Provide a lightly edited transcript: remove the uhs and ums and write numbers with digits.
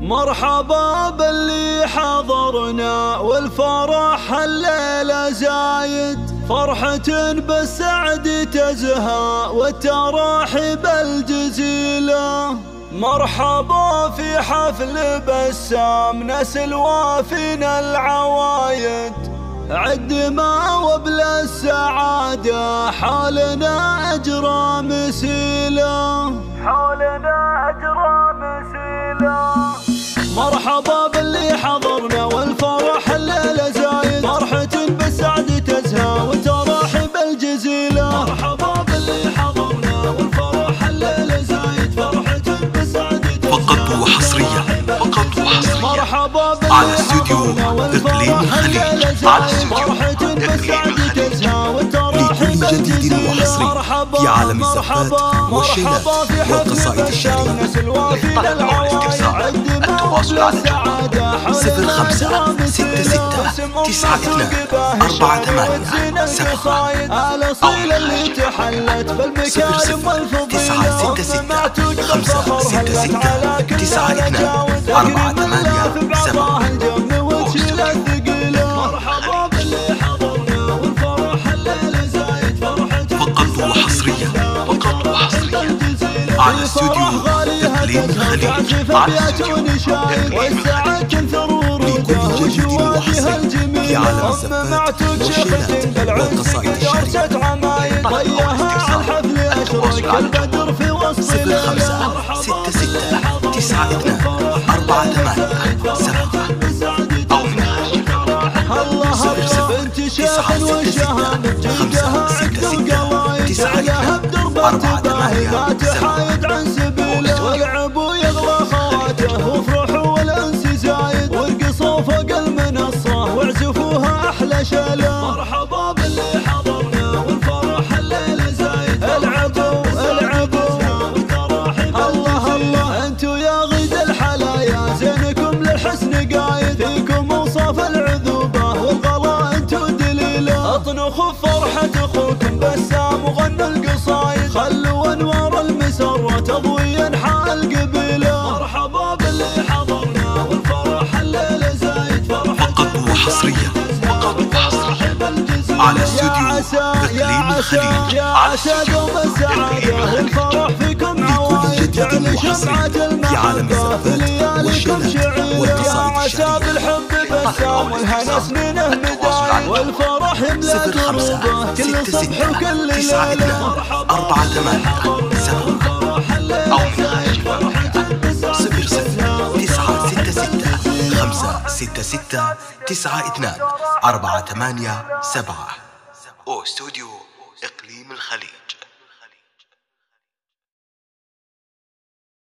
مرحبا باللي حضرنا والفرح الليلة زايد، فرحة بالسعد تزهى والتراحب الجزيلة. مرحبا في حفل بسام نسل وافينا العوايد، عد ما وبلا السعادة حالنا أجرى مسيلة، حالنا أجرى مسيلة. مرحبا باللي حضرنا والفرح الليلة زايد، فرحة بالسعد تزهى وتراحب الجزيلة. مرحبا باللي حضرنا والفرح الليلة زايد، فرحة بالسعد تزهى فقط وحصريا مرحبا على استوديو إقليم الخليج، على استوديو إقليم الخليج لكل جديد وحصري في عالم الزفات والشيلات والقصائد الشعرية. للطلب أو الاستفسار التواصل على الجوال 0566924877 أو اللي تحلت بالمكارم والفضيلة 00966562 وتشيل الثقيلة. مرحبا باللي حضرنا والفرح الليلة زايد، فرحة فقط وحصريا على استوديو إقليم الخليج، على استوديو إقليم الخليج لكل جديد وحصري في عالم الزفات والشيلات والقصائد الشعرية. التواصل على 0566924877 أو من خارج 009669964877 والعبوا يغلى خواته وافرحوا والانس زايد، وارقصوا فوق المنصة واعزفوها احلى شلا. مرحبا باللي حضرنا والفرح الليلة زايد، العبوا الله الله انتو يا غيد الحلايا، زينكم للحسن قايد، فيكم اوصاف العذوبة والغلا انتو دليلة. اطنخوا فرحة اخوكم بسام وغنوا القصايد، خلوا انوار المسرة تضوي انحاء القبيلة. مرحبا باللي حضرنا والفرح الليلة زايد، فقط وحصريا على استوديو إقليم الخليج، على استوديو إقليم الخليج لكل جديد وحصري في عالم الزفات والشيلات والقصائد الشعرية. الحب بسام والهنا سنينه مدايد، والفرح يملى دروبه كل صبح وكل ليلة. مرحبا 487 أو من خارج 00966566924877 أو استوديو إقليم الخليج.